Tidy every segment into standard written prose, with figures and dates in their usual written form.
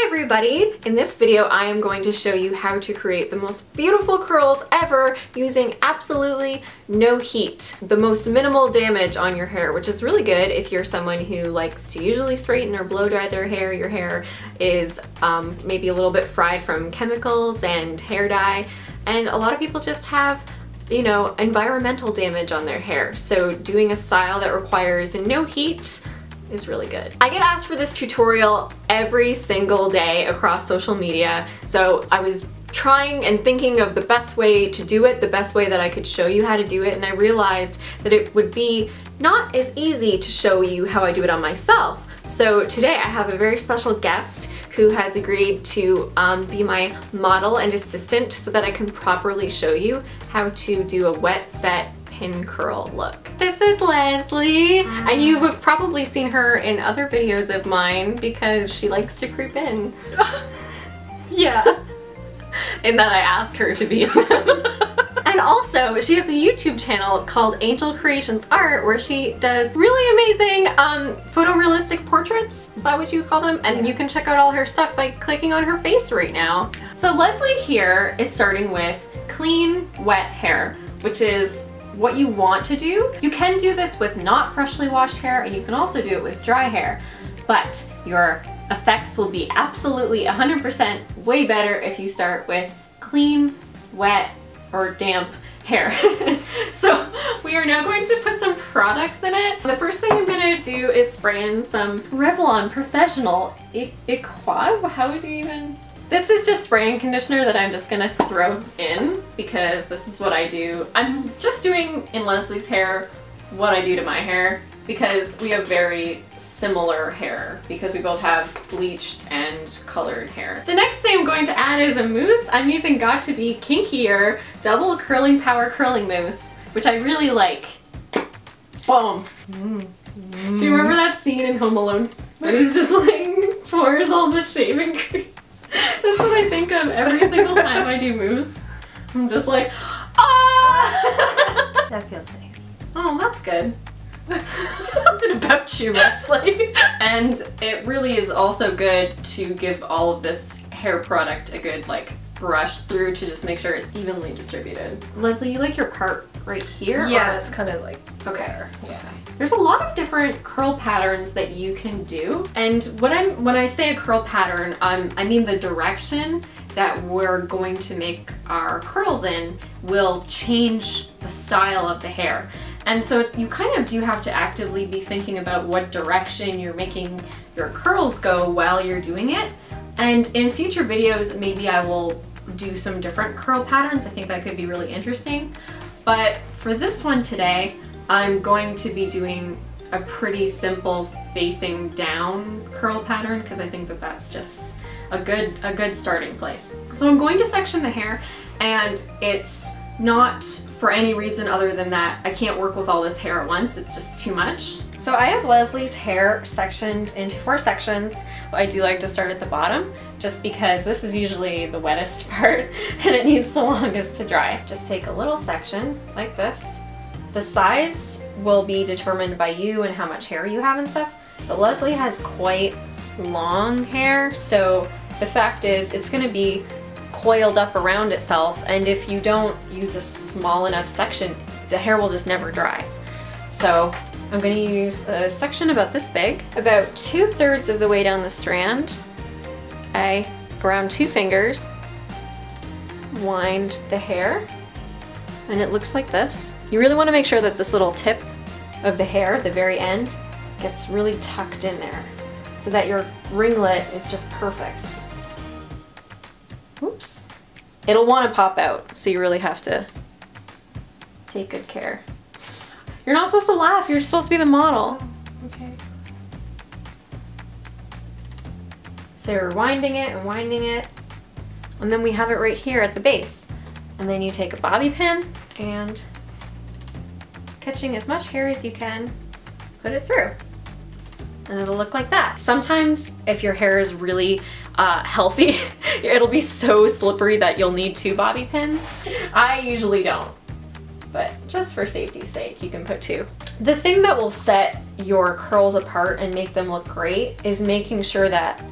Hi everybody! In this video I am going to show you how to create the most beautiful curls ever using absolutely no heat. The most minimal damage on your hair, which is really good if you're someone who likes to usually straighten or blow dry their hair. Your hair is maybe a little bit fried from chemicals and hair dye, and a lot of people just have, you know, environmental damage on their hair. So doing a style that requires no heat is really good. I get asked for this tutorial every single day across social media, so I was trying and thinking of the best way to do it, the best way that I could show you how to do it, and I realized that it would be not as easy to show you how I do it on myself. So today I have a very special guest who has agreed to be my model and assistant so that I can properly show you how to do a wet set pin curl look. This is Leslie, and you have probably seen her in other videos of mine because she likes to creep in. Yeah. And then I ask her to be in them. And also, she has a YouTube channel called Angel Creations Art where she does really amazing photorealistic portraits. Is that what you call them? And you can check out all her stuff by clicking on her face right now. So Leslie here is starting with clean, wet hair, which is what you want to do. You can do this with not freshly washed hair, and you can also do it with dry hair, but your effects will be absolutely 100% way better if you start with clean, wet, or damp hair. So we are now going to put some products in it. The first thing I'm gonna do is spray in some Revlon Professional Equave. How would you even? This is just spray and conditioner that I'm just gonna throw in because this is what I do. I'm just doing in Leslie's hair what I do to my hair because we have very similar hair because we both have bleached and colored hair. The next thing I'm going to add is a mousse. I'm using Got2b Kinkier Double Curling Power Curling Mousse, which I really like. Boom. Do you remember that scene in Home Alone where he's just like pours all the shaving cream? That's what I think of every single time I do mousse. I'm just like, ah! That feels nice. Oh, that's good. This isn't about you, Leslie. And it really is also good to give all of this hair product a good like brush through to just make sure it's evenly distributed. Leslie, you like your part right here? Yeah, or? it's kind of like Okay. yeah. There's a lot of different curl patterns that you can do, and when I say a curl pattern, I mean the direction that we're going to make our curls in will change the style of the hair. And so you kind of do have to actively be thinking about what direction you're making your curls go while you're doing it. And in future videos, maybe I will do some different curl patterns. I think that could be really interesting. But for this one today, I'm going to be doing a pretty simple facing down curl pattern because I think that that's just a good starting place. So I'm going to section the hair, and it's not for any reason other than that I can't work with all this hair at once. It's just too much. So I have Leslie's hair sectioned into 4 sections. I do like to start at the bottom just because this is usually the wettest part and it needs the longest to dry. Just take a little section like this. The size will be determined by you and how much hair you have and stuff, but Leslie has quite long hair, so the fact is it's going to be coiled up around itself, and if you don't use a small enough section, the hair will just never dry. So I'm going to use a section about this big. About 2/3 of the way down the strand, I, around 2 fingers, wind the hair, and it looks like this. You really want to make sure that this little tip of the hair, the very end, gets really tucked in there so that your ringlet is just perfect. Oops. It'll want to pop out, so you really have to take good care. You're not supposed to laugh, you're supposed to be the model. Oh, okay. So you're winding it and winding it, and then we have it right here at the base. And then you take a bobby pin and, catching as much hair as you can, put it through. And it'll look like that. Sometimes if your hair is really healthy, it'll be so slippery that you'll need 2 bobby pins. I usually don't, but just for safety's sake, you can put 2. The thing that will set your curls apart and make them look great is making sure that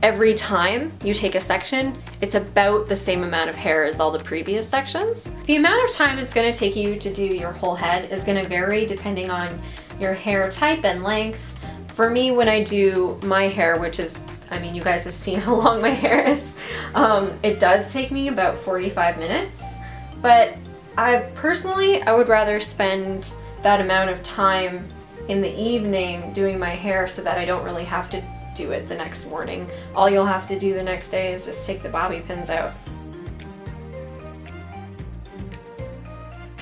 every time you take a section, it's about the same amount of hair as all the previous sections. The amount of time it's gonna take you to do your whole head is gonna vary depending on your hair type and length. For me, when I do my hair, which is, I mean, you guys have seen how long my hair is, it does take me about 45 minutes. But I would rather spend that amount of time in the evening doing my hair so that I don't really have to do it the next morning. All you'll have to do the next day is just take the bobby pins out.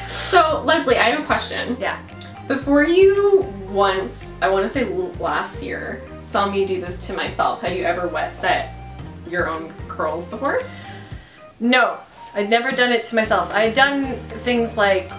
So Leslie, I have a question. Yeah. Before you once, I want to say last year, saw me do this to myself, had you ever wet set your own curls before? No, I'd never done it to myself. I had done things like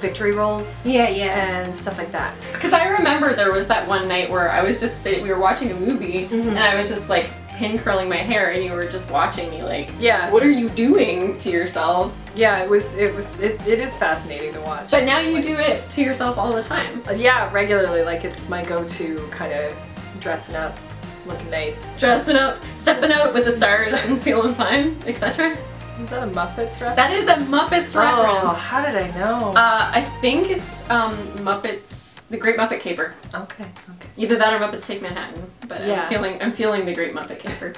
victory rolls. Yeah. And stuff like that. Because I remember there was that one night where I was just we were watching a movie and I was just like pin curling my hair and you were just watching me like, yeah, what are you doing to yourself? Yeah, it is fascinating to watch. But now you do it to yourself all the time. Yeah, regularly. Like, it's my go-to kind of dressing up, looking nice. Dressing up, stepping out with the stars and feeling fine, etc. Is that a Muppets reference? That is a Muppets reference. Oh, how did I know? I think it's Muppets, The Great Muppet Caper. Okay. Either that or Muppets Take Manhattan. But yeah. I'm feeling The Great Muppet Caper.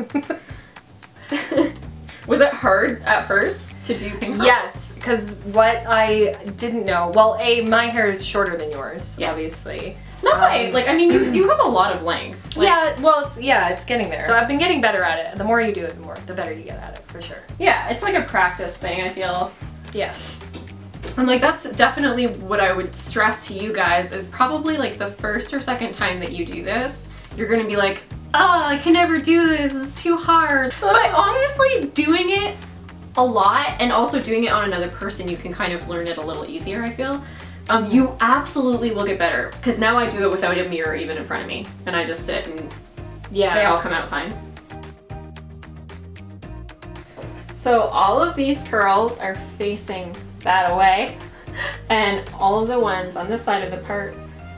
Was it hard at first to do pink curls? Yes, because what I didn't know, well, my hair is shorter than yours, yes. Obviously. No way. Like, I mean, you have a lot of length. Like, yeah, well, it's getting there. So I've been getting better at it. The more you do it, the better you get at it, for sure. Yeah, it's like a practice thing, I feel. Yeah. I'm like, that's definitely what I would stress to you guys is probably like the first or second time that you do this, you're gonna be like, oh, I can never do this, it's too hard. But honestly, doing it a lot and also doing it on another person, you can kind of learn it a little easier, I feel. You absolutely will get better because now I do it without a mirror even in front of me and I just sit and yeah, they all come out fine. So all of these curls are facing that way and all of the ones on this side of the part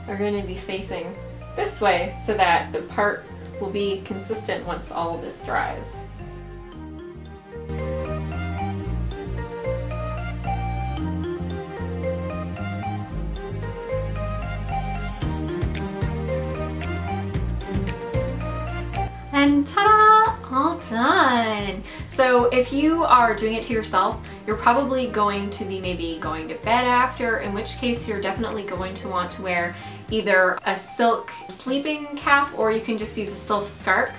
are going to be facing this way so that the part will be consistent once all of this dries. And ta-da! All done! So if you are doing it to yourself, you're probably going to be maybe going to bed after, in which case you're definitely going to want to wear either a silk sleeping cap or you can just use a silk scarf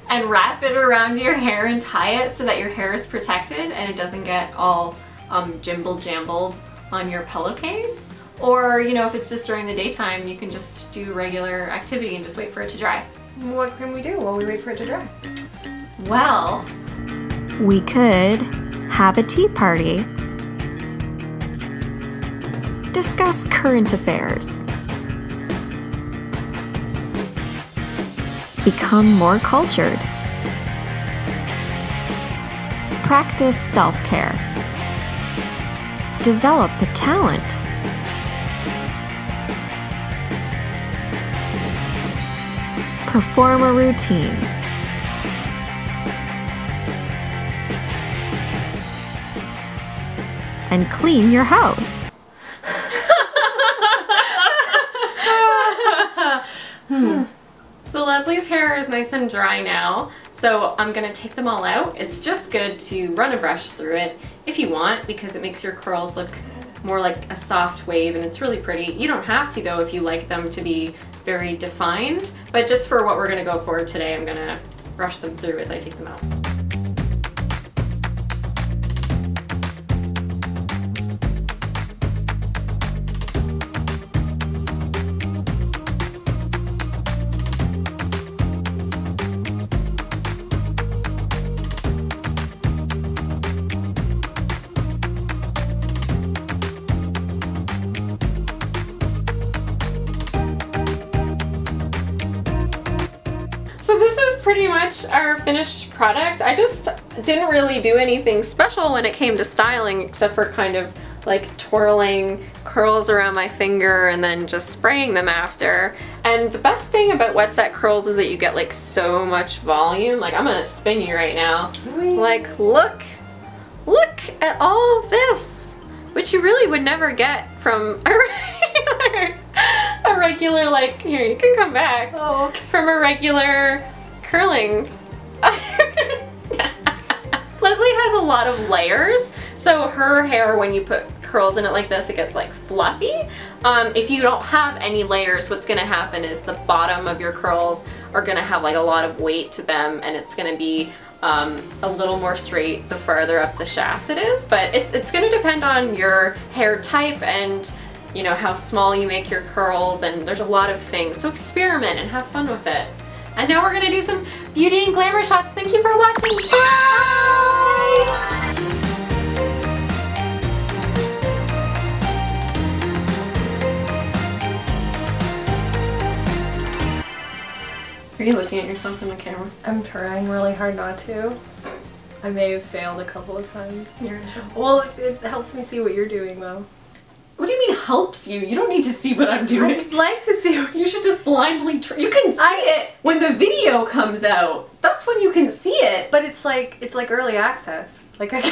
and wrap it around your hair and tie it so that your hair is protected and it doesn't get all jimbled on your pillowcase. Or, you know, if it's just during the daytime, you can just do regular activity and just wait for it to dry. What can we do while we wait for it to dry? Well, we could have a tea party, discuss current affairs, become more cultured, practice self-care, develop a talent, perform a routine, and clean your house. So Leslie's hair is nice and dry now, so I'm gonna take them all out. It's just good to run a brush through it if you want because it makes your curls look more like a soft wave and it's really pretty. You don't have to though if you like them to be very defined, but just for what we're gonna go for today, I'm gonna brush them through as I take them out. So this is pretty much our finished product. I just didn't really do anything special when it came to styling except for kind of like twirling curls around my finger and then just spraying them after. And the best thing about wet set curls is that you get like so much volume. Like I'm gonna spin you right now. Like look at all of this, which you really would never get from a regular like, here, you can come back. Oh, okay. From a regular curling. Leslie has a lot of layers, so her hair, when you put curls in it like this, it gets like fluffy. If you don't have any layers, what's gonna happen is the bottom of your curls are gonna have like a lot of weight to them, and it's gonna be a little more straight the farther up the shaft it is. But it's gonna depend on your hair type and you know how small you make your curls, and there's a lot of things. So experiment and have fun with it. And now we're gonna do some beauty and glamour shots. Thank you for watching. Bye! Are you looking at yourself in the camera? I'm trying really hard not to. I may have failed a couple of times. You're in trouble. Well, it helps me see what you're doing though. What do you mean helps you? You don't need to see what I'm doing. I'd like to see what You should just blindly you can see it when the video comes out. That's when you can see it. But it's like early access. Like I can